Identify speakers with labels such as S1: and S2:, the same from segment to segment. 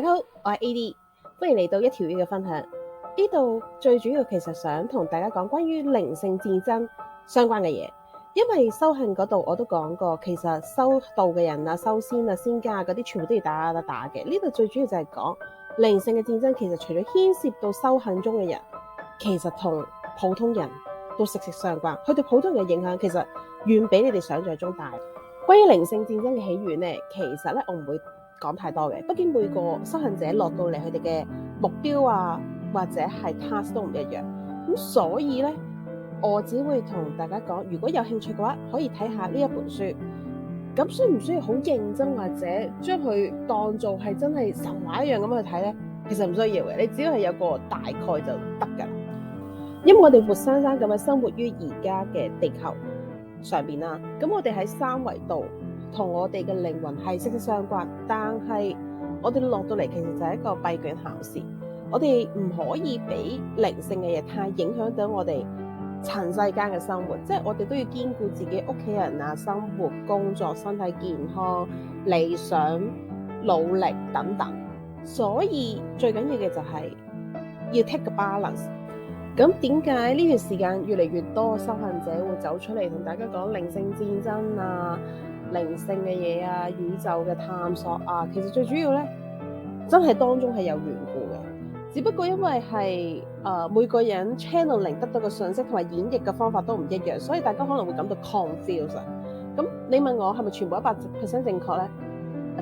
S1: 大家好，我係 AD，歡迎嚟到一條魚嘅分享。呢度最主要其實想同大家講關於靈性戰爭相關嘅嘢，因為修行嗰度我都講過，其實修道嘅人啊、修仙啊、仙家嗰啲全部都要打嘅。呢度最主要就係講靈性嘅戰爭，其實除咗牽涉到修行中嘅人，其實同普通人都息息相關。佢對普通人嘅影響其實遠比你哋想象中大。關於靈性戰爭嘅起源呢，其實咧我唔會講太多嘅，畢竟每個修行者落到嚟佢哋嘅目標啊，或者係 task 都唔一樣，咁所以咧我只會同大家講，如果有興趣嘅話，可以睇下呢一本書。咁需唔需要好認真或者將佢當做係真係神話一樣咁去睇咧？其實唔需要嘅，你只要係有個大概就得㗎。因為我哋活生生咁樣生活於而家嘅地球上邊啦，咁我哋喺三維度同我哋嘅靈魂係息息相關，但係我哋落到嚟其實就係一個閉卷考試，我哋唔可以俾靈性嘅嘢太影響到我哋塵世間嘅生活，即係我哋都要兼顧自己屋企人啊、生活、工作、身體健康、理想、努力等等，所以最緊要嘅就係要 take 個 balance。咁點解呢段時間越嚟越多修行者會走出嚟同大家講靈性戰爭啊、靈性嘅嘢啊、宇宙嘅探索啊？其實最主要咧，真係當中係有緣故嘅，只不過因為係每個人 channeling 得到嘅信息同埋演繹嘅方法都唔一樣，所以大家可能會感到 confused。咁你問我係咪全部100% 正確咧？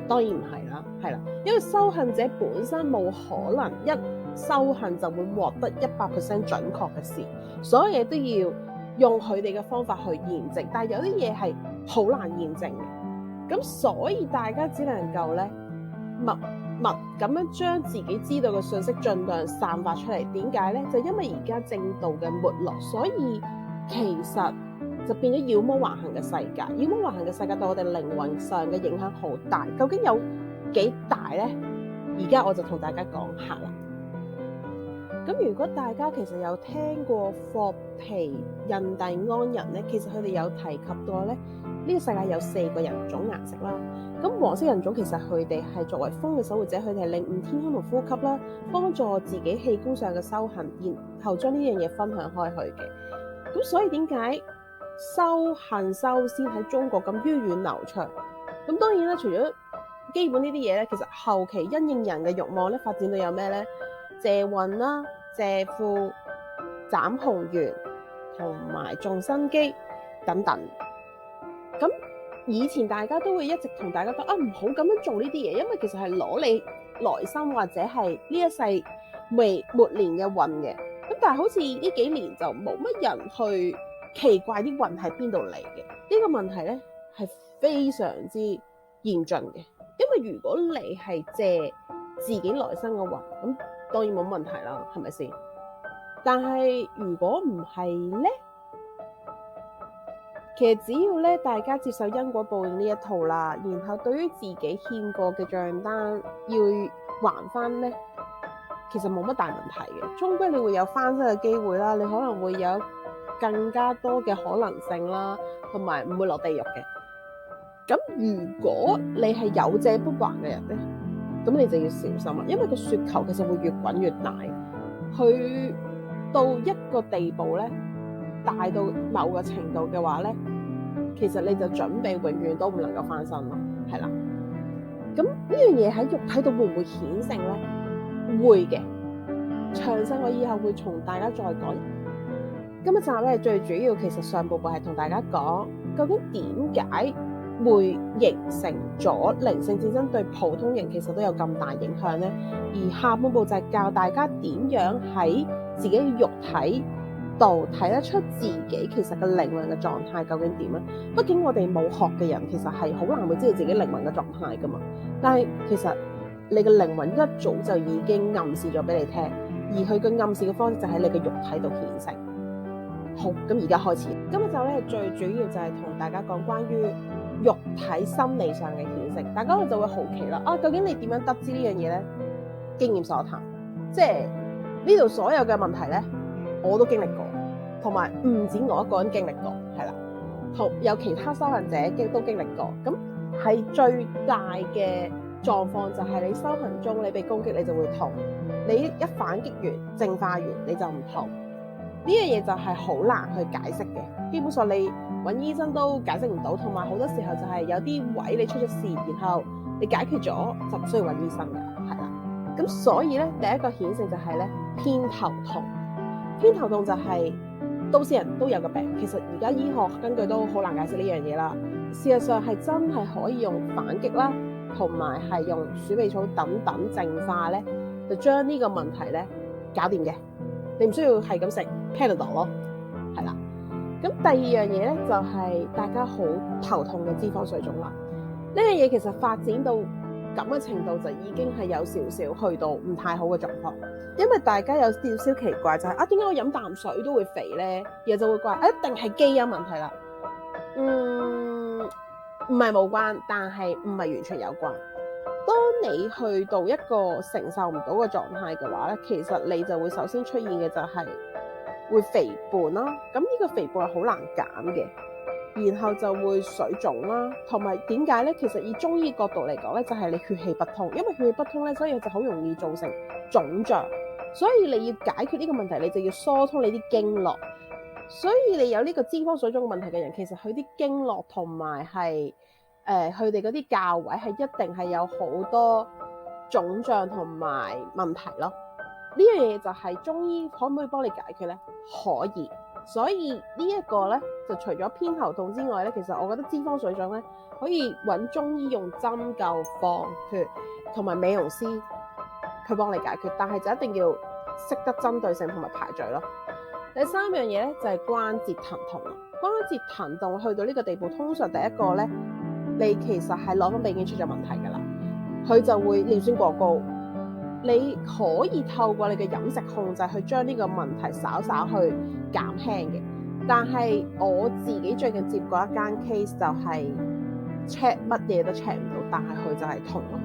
S1: 當然唔係啦，係啦，因為修行者本身冇可能一修行就會獲得100% 準確嘅事，所有嘢都要用佢哋嘅方法去驗證，但係有啲嘢係好難驗證嘅，咁所以大家只能夠咧默默咁樣將自己知道嘅信息盡量散發出嚟。點解咧？就因為而家正道嘅沒落，所以其實就變咗妖魔橫行嘅世界。妖魔橫行嘅世界對我哋靈魂上嘅影響好大，究竟有幾大咧？而家我就同大家講下啦。咁如果大家其實有聽過霍皮印第安人咧，其實佢哋有提及到咧，呢個世界有4個人種顏色啦。咁黃色人種其實佢哋係作為風嘅守護者，佢哋係領悟天空同呼吸啦，幫助自己器官上嘅修行，然後將呢樣嘢分享開去嘅。咁所以點解修行修仙喺中國咁源遠流長？咁當然啦，除咗基本呢啲嘢咧，其實後期因應人嘅慾望咧，發展到有咩咧？借運啦、借庫、斬紅元同埋種生機等等。咁以前大家都會一直同大家講唔好咁樣做呢啲嘢，因為其實係攞你來生或者係呢一世末年嘅運嘅。咁但係好似呢幾年就冇乜人去奇怪啲運喺邊度嚟嘅。呢個問題咧係非常之嚴峻嘅，因為如果你係借自己來生嘅運，咁當然冇問題啦，係咪先？但係如果唔係咧，其實只要咧大家接受因果報應呢一套啦，然後對於自己欠過嘅賬單要還翻咧，其實冇乜大問題嘅。終歸你會有翻身嘅機會啦，你可能會有更加多嘅可能性啦，同埋唔會落地獄嘅。咁如果你係有借不還嘅人咧，咁你就要小心啦，因為個雪球其實會越滾越大，去到一個地步咧，大到某個程度嘅話咧，其實你就準備永遠都唔能夠翻身咯，係啦。咁呢樣嘢喺肉體度會唔會顯性咧？會嘅，詳細我以後會同大家再講。今日集咧最主要，其實上半部係同大家講究竟點解會形成咗靈性戰爭對普通人其實都有咁大影響呢？而下半部就係教大家點樣喺自己嘅肉體度睇得出自己其實嘅靈魂嘅狀態究竟點咧？畢竟我哋冇學嘅人其實係好難會知道自己靈魂嘅狀態噶嘛。但係其實你嘅靈魂一早就已經暗示咗俾你聽，而佢嘅暗示嘅方式就喺你嘅肉體度顯成。好，咁而家開始，今日就咧最主要就係同大家講關於肉體心理上嘅顯性。大家就會好奇啦，究竟你點樣得知呢樣嘢咧？經驗所談，即係呢度所有嘅問題咧，我都經歷過，同埋唔止我一個人經歷過，係啦，同有其他修行者都經歷過。咁係最大嘅狀況就係你修行中你被攻擊你就會痛，你一反擊完淨化完你就唔痛。呢樣嘢就係好難去解釋嘅，基本上你揾醫生都解釋唔到，同埋好多時候就係有啲位你出咗事，然後你解決咗就唔需要揾醫生嘅，係啦。咁所以咧，第一個顯性就係咧偏頭痛。偏頭痛就係都市人都有個病，其實而家醫學根據都好難解釋呢樣嘢啦。事實上係真係可以用反擊啦，同埋係用鼠尾草等等淨化咧，就將呢個問題咧搞掂嘅。你唔需要係咁食 Panadol 咯，係啦。咁第二樣嘢咧就係大家好頭痛嘅脂肪水腫啦。呢樣嘢其實發展到咁嘅程度就已經係有少少去到唔太好嘅狀況，因為大家有少少奇怪就係點解我飲啖水都會肥咧？然後就會怪一定係基因問題啦。唔係冇關，但係唔係完全有關。當你去到一個承受唔到嘅狀態嘅話咧，其實你就會首先出現嘅就係會肥胖啦。咁呢個肥胖係好難減嘅，然後就會水腫啦。同埋點解咧？其實以中醫角度嚟講咧，就係你血氣不通，因為血氣不通咧，所以就好容易造成腫脹。所以你要解決呢個問題，你就要疏通你啲經絡。所以你有呢個脂肪水腫問題嘅人，其實佢啲經絡同埋係佢哋嗰啲教位係一定係有好多腫脹同埋問題咯。呢樣嘢就係中醫可唔可以幫你解決咧？可以。所以呢一個咧，就除咗偏頭痛之外咧，其實我覺得脂肪水腫咧可以揾中醫用針灸、放血同埋美容師去幫你解決，但係就一定要識得針對性同埋排序咯。第三樣嘢咧就係關節疼痛啦。關節疼痛去到呢個地步，通常第一個咧，你其實係內分泌已經出咗問題㗎啦，佢就會尿酸過高。你可以透過你嘅飲食控制去將呢個問題稍稍去減輕嘅。但係我自己最近接過一間 case 就係 check 乜嘢都 check 唔到，但係佢就係痛咯。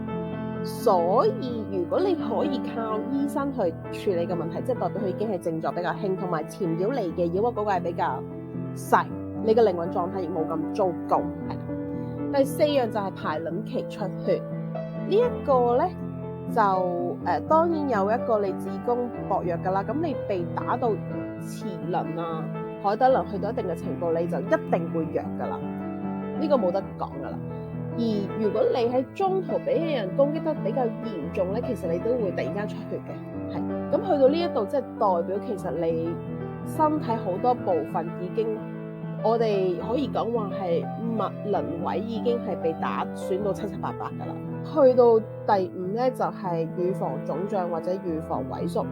S1: 所以如果你可以靠醫生去處理嘅問題，即係代表佢已經係症狀比較輕，同埋纏繞嚟嘅繞嗰個係比較細，你嘅靈魂狀態亦冇咁糟糕。係第四樣就係排卵期出血，呢一個咧就當然有一個你子宮薄弱㗎啦，咁你被打到臍輪啊、海底輪去到一定嘅程度，你就一定會弱㗎啦，呢個冇得講㗎啦。而如果你喺中途俾人攻擊得比較嚴重咧，其實你都會突然間出血嘅。係咁去到呢一度，即係代表其實你身體好多部分已經，我哋可以講話係脈輪位已經係被打損到七七八八㗎啦。去到第五咧就係預防腫脹或者預防萎縮。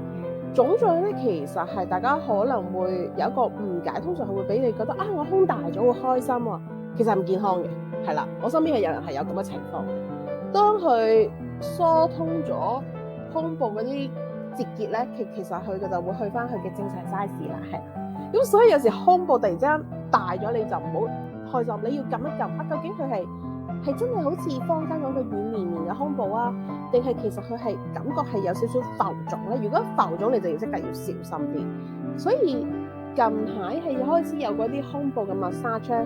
S1: 腫脹咧其實係大家可能會有一個誤解，通常佢會俾你覺得我胸大咗會開心喎，其實唔健康嘅。係啦，我身邊係有人係有咁嘅情況嘅。當佢疏通咗胸部嗰啲結節咧，其實佢就會去翻佢嘅正常 size 啦。係咁，所以有時胸部突然之間大咗，你就唔好開心，你要撳一撳究竟佢係真係好似坊間講嘅軟綿綿嘅胸部啊，定係其實佢係感覺係有少少浮腫咧？如果浮腫，你就要即刻要小心啲。所以近排係開始有嗰啲胸部嘅 massage。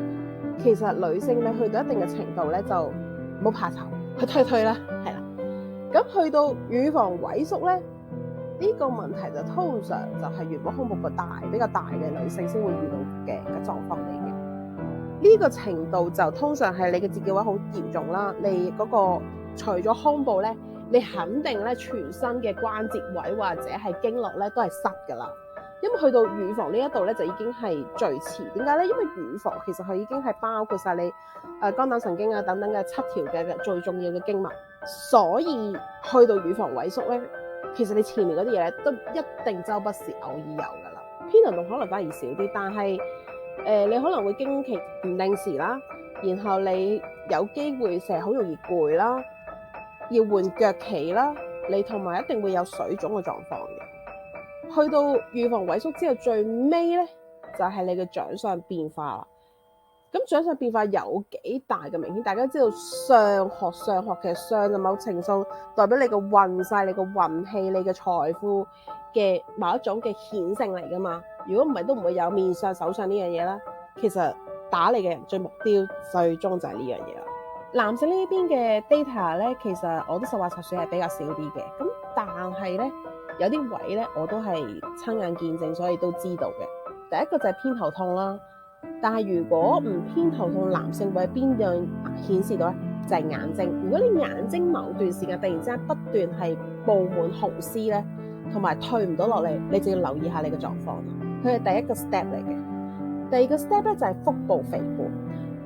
S1: 其實女性咧去到一定嘅程度咧，就唔好怕醜，去推啦，係啦。咁去到預防萎縮咧，呢個問題就通常就係原本胸部比較大嘅女性先會遇到嘅狀況嚟嘅。呢個程度就通常係你嘅節嘅話好嚴重啦。你嗰個除咗胸部咧，你肯定咧全身嘅關節位或者係經絡咧都係塞㗎啦。因為去到乳房呢一度咧，就已經係最遲。點解咧？因為乳房其實佢已經係包括晒你肝膽神經啊等等嘅7條嘅最重要嘅經脈，所以去到乳房萎縮咧，其實你前面嗰啲嘢咧都一定周不時偶爾有㗎啦。偏頭痛可能反而少啲，但係你可能會經期唔定時啦，然後你有機會成日好容易攰啦，要換腳期啦，你同埋一定會有水腫嘅狀況嘅。去到預防萎縮之後，最尾咧就係你嘅長相變化啦。咁長相變化有幾大嘅明顯？大家知道相學其實相就某程度代表你嘅運勢、你嘅運氣、你嘅財富嘅某一種嘅顯性嚟噶嘛。如果唔係，都唔會有面相、手相呢樣嘢啦。其實打你嘅人最目標最終就係呢樣嘢啦。男性呢邊嘅 data 咧，其實我都實話實說係比較少啲嘅。咁但係咧，有啲位咧我都係親眼見證，所以都知道嘅。第一個就係偏頭痛啦。但係如果唔偏頭痛，男性會喺邊樣顯示到咧？就係眼睛。如果你眼睛某段時間突然之間不斷係佈滿紅絲咧，同埋退唔到落嚟，你就要留意下你嘅狀況。佢係第一個 step 嚟嘅。第二個 step 咧就係腹部肥胖。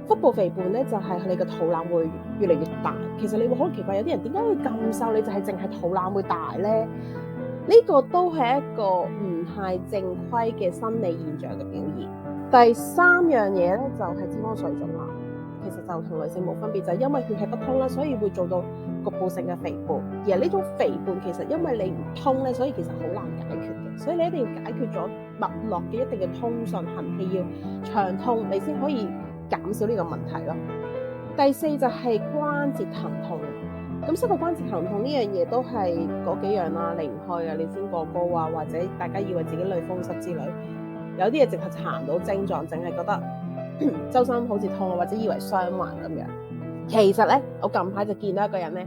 S1: 腹部肥胖咧就係你個肚腩會越嚟越大。其實你會好奇怪，有啲人點解會咁瘦，你就係淨係肚腩會大咧？呢個都係一個唔太正規嘅生理現象嘅表現。第三樣嘢咧就係脂肪水腫啦。其實就同女性冇分別，就係因為血氣不通啦，所以會做到局部性嘅肥胖。而呢種肥胖其實因為你唔通咧，所以其實好難解決嘅。所以你一定要解決咗脈絡嘅一定嘅通順，行氣要暢通，你先可以減少呢個問題咯。第四就係關節疼痛。咁膝蓋關節疼痛呢樣嘢都係嗰幾樣啦，離唔開啊，尿酸過高啊，或者大家以為自己類風濕之類，有啲嘢直係查唔到症狀，淨係覺得周身好似痛，或者以為傷患咁樣。其實咧，我近排就見到一個人咧，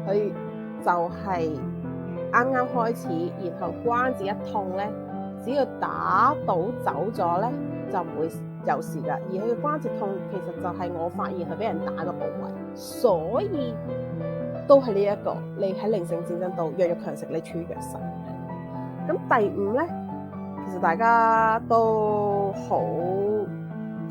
S1: 佢就係啱啱開始，然後關節一痛咧，只要打到走咗咧，就唔會有事噶。而佢嘅關節痛其實就係我發現係俾人打嘅部位，所以都係呢一個你喺靈性戰爭度弱肉強食，你處於弱勢。咁第五咧，其實大家都好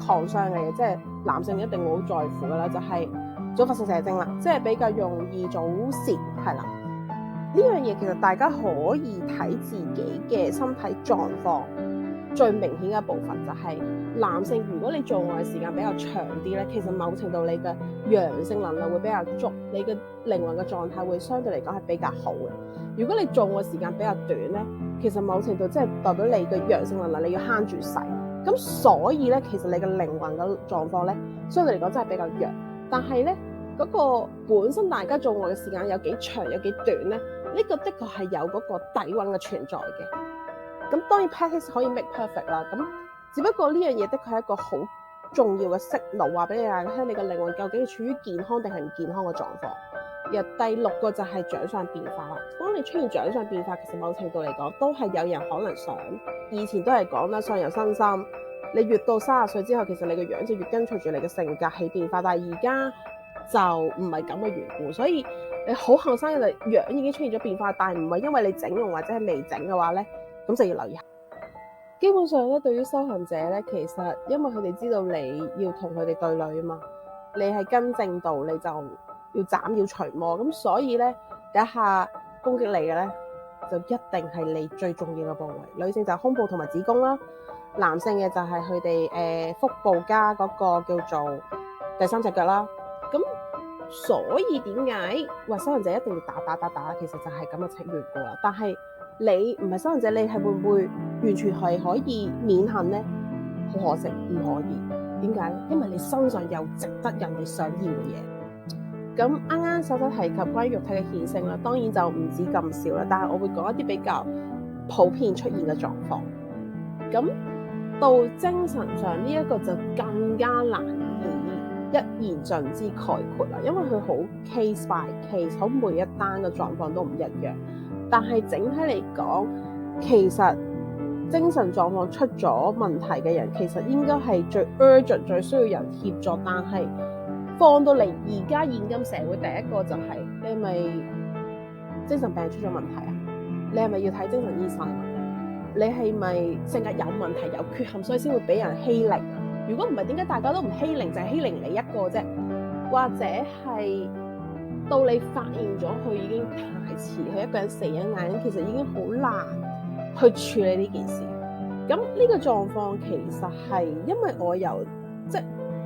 S1: 抗傷嘅嘢，即係男性一定會好在乎噶啦，就係早發性射精啦，即係比較容易早泄，係啦。呢樣嘢其實大家可以睇自己嘅身體狀況，最明顯嘅一部分就係男性，如果你做愛嘅時間比較長啲咧，其實某程度你嘅陽性能量會比較足，你嘅靈魂嘅狀態會相對嚟講係比較好嘅。如果你做愛時間比較短咧，其實某程度即係代表你嘅陽性能量你要慳住使。咁所以咧，其實你嘅靈魂嘅狀況咧，相對嚟講真係比較弱。但係咧，嗰個本身大家做愛嘅時間有幾長有幾短咧，呢個的確係有嗰個底蘊嘅存在嘅。咁當然 practice 可以 make perfect 啦。咁只不過呢樣嘢的確係一個好重要嘅訊號，話俾你大家聽，你嘅靈魂究竟係處於健康定係唔健康嘅狀況。而第六個就係長相變化啦。當你出現長相變化，其實某程度嚟講都係有人可能想，以前都係講啦，相由心生。你越到30歲之後，其實你嘅樣就越跟隨住你嘅性格起變化。但係而家就唔係咁嘅緣故，所以你好後生嘅樣已經出現咗變化，但係唔係因為你整容或者係未整嘅話咧，咁就要留意下。基本上咧，對於修行者咧，其實因為佢哋知道你要同佢哋對壘啊嘛，你係跟正道，你就要斬要除魔，咁所以咧第一下攻擊你嘅咧，就一定係你最重要嘅部位。女性就係胸部同埋子宮啦，男性嘅就係佢哋腹部加嗰個叫做第三隻腳啦。咁所以點解話修行者一定要打？其實就係咁嘅情緣故啦。但係你唔係修行者，你係會唔會完全係可以免幸咧？好可惜，唔可以。點解咧？因為你身上有值得人哋想要嘅嘢。咁啱啱首先提及關於肉體嘅顯性啦，當然就唔止咁少啦。但係我會講一啲比較普遍出現嘅狀況。咁到精神上呢一個就更加難以一言盡之概括啦，因為佢好 case by case， 好每一單嘅狀況都唔一樣。但係整體嚟講，其實精神狀況出咗問題嘅人，其實應該係最 urgent、最需要人協助。但係放到嚟而家現今社會，第一個就係你係咪精神病出咗問題啊？你係咪要睇精神醫生啊？你係咪性格有問題、有缺陷，所以先會俾人欺凌啊？如果唔係，點解大家都唔欺凌，就係欺凌你一個啫？或者係到你發現咗佢已經太遲，佢一個人死一眼，其實已經好難去處理呢件事。咁呢個狀況其實係因為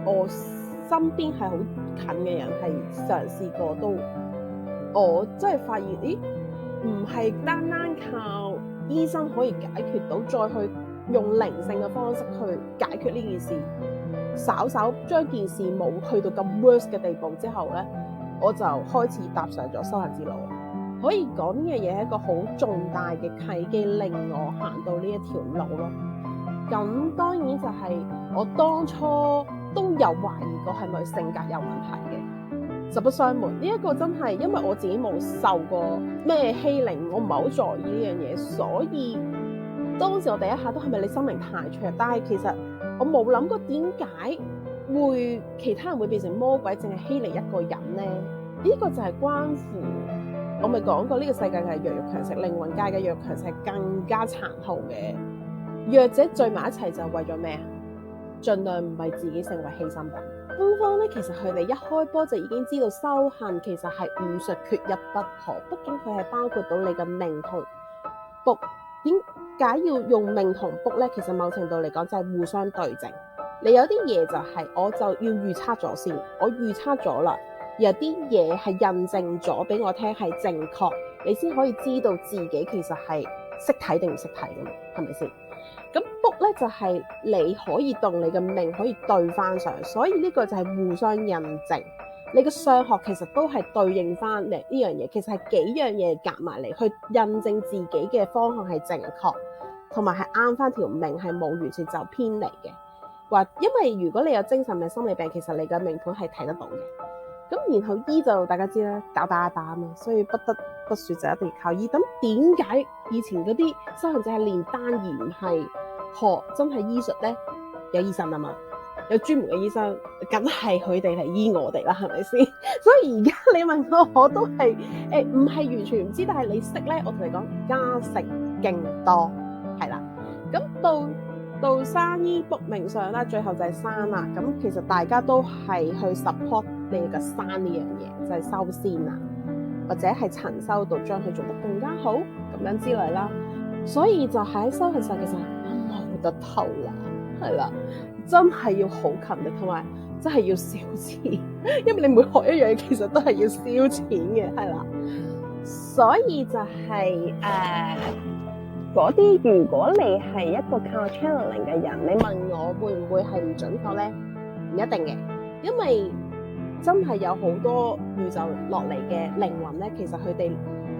S1: 我身邊係好近嘅人係嘗試過都，我真係發現，咦，唔係單單靠醫生可以解決到，再去用靈性嘅方式去解決呢件事，稍稍將件事冇去到咁 worse 嘅地步之後咧，我就開始踏上咗修行之路。可以講呢樣嘢係一個好重大嘅契機，令我行到呢一條路咯。咁當然就係我當初都有懷疑過係咪性格有問題嘅，實不相瞞，呢一個真係因為我自己冇受過咩欺凌，我唔係好在意呢樣嘢，所以當時我第一下都係咪你生命太脆弱？但係其實我冇諗過點解會其他人會變成魔鬼，淨係欺凌一個人呢？呢個就係關乎我咪講過呢個世界係弱肉強食，靈魂界嘅弱肉強食係更加殘酷嘅。弱者聚埋一齊就為咗咩啊？盡量唔係自己成為犧牲品。東方咧，其實佢哋一開波就已經知道修行其實係武術缺一不可，畢竟佢係包括到你嘅命同卜。點解要用命同卜咧？其實某程度嚟講就係互相對證。你有啲嘢就係我就要預測咗先，我預測咗啦，有啲嘢係印證咗俾我聽係正確，你先可以知道自己其實係識睇定唔識睇噶嘛，係咪先？咁卜咧就係你可以當你嘅命可以對翻上，所以呢個就係互相印證。你嘅相學其實都係對應翻嚟呢樣嘢，其實係幾樣嘢夾埋嚟去印證自己嘅方向係正確，同埋係啱翻條命，係冇完全就偏離嘅。或因為如果你有精神病、心理病，其實你嘅命盤係睇得到嘅。咁然後醫就大家知啦，打啊嘛，所以不得不說就一定要靠醫。咁點解以前嗰啲修行者係練丹而唔係學真係醫術咧？有醫生啊嘛，有專門嘅醫生，梗係佢哋嚟醫我哋啦，係咪先？所以而家你問我都係唔係完全唔知，但係你識咧，我同你講加成勁多，係啦。咁到山醫卜命上啦，最後就係山啦。咁其實大家都係去 support 你嘅山呢樣嘢，就係修仙啊，或者係陳修度將佢做得更加好咁樣之類啦。所以就喺修行上其實冇得偷啦，係啦，真係要好勤力，同埋真係要燒錢，因為你每學一樣嘢其實都係要燒錢嘅，係啦。所以就係嗰啲，如果你係一個靠 channeling 嘅人，你問我會唔會係唔準確咧？唔一定嘅，因為真係有好多宇宙落嚟嘅靈魂咧，其實佢哋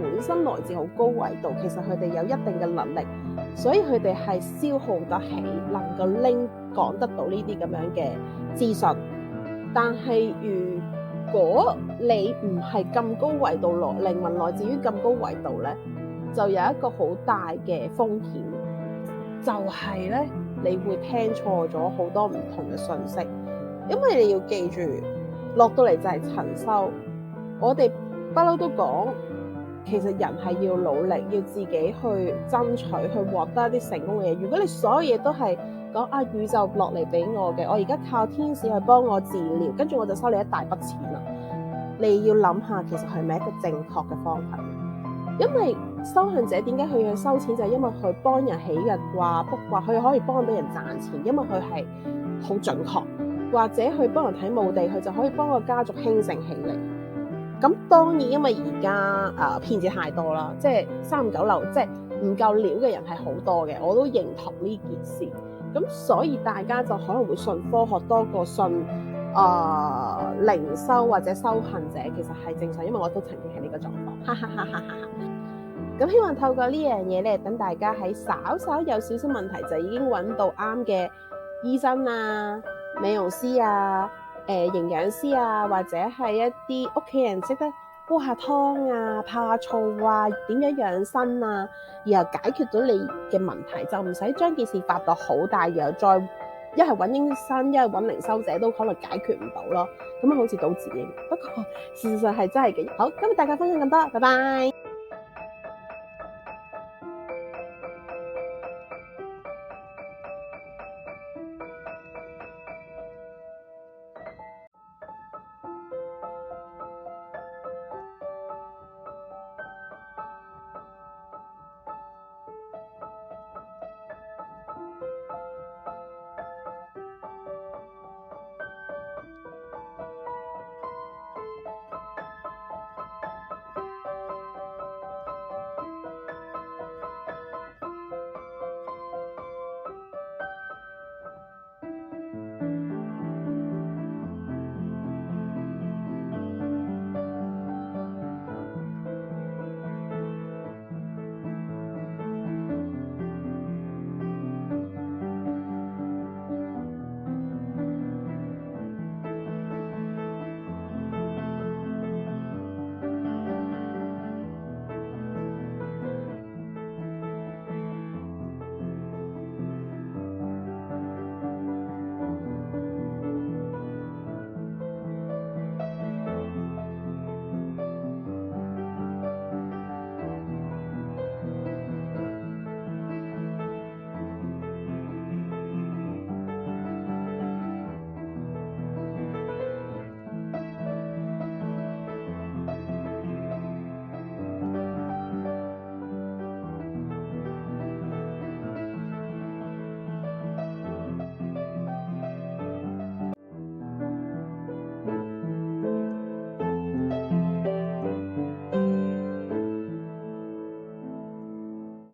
S1: 本身來自好高維度，其實佢哋有一定嘅能力，所以佢哋係消耗得起，能夠拎講得到呢啲咁樣嘅資訊。但係如果你唔係咁高維度落，靈魂來自於咁高維度咧，就有一個好大嘅風險，就係咧你會聽錯咗好多唔同嘅信息，因為你要記住落到嚟就係陳修。我哋不嬲都講，其實人係要努力，要自己去爭取，去獲得一啲成功嘅嘢。如果你所有嘢都係講宇宙落嚟俾我嘅，我而家靠天使去幫我治療，跟住我就收你一大筆錢啦。你要諗下，其實係咪一個正確嘅方法？因為修行者點解佢要收錢，就係因為佢幫人起日卦卜卦，佢可以幫到人賺錢，因為佢係好準確，或者去幫人睇墓地，佢就可以幫個家族興盛起嚟。咁當然因為而家騙子太多啦，即係三五九流，即係唔夠料嘅人係好多嘅，我都認同呢件事。咁所以大家就可能會信科學多過信靈修或者修行者，其實係正常，因為我都曾經係呢個狀況，哈哈哈哈哈。咁希望透過呢樣嘢咧，等大家喺稍稍有少少問題就已經揾到啱嘅醫生啊、美容師啊、營養師啊，或者係一啲屋企人識得煲下湯啊、泡下醋啊，點樣養生啊，然後解決到你嘅問題，就唔使將件事發到好大，然後再一係揾醫生，一係揾靈修者，都可能解決唔到咯。咁樣好似倒自己。不過事實上係真係嘅。好，今日大家分享咁多，拜拜。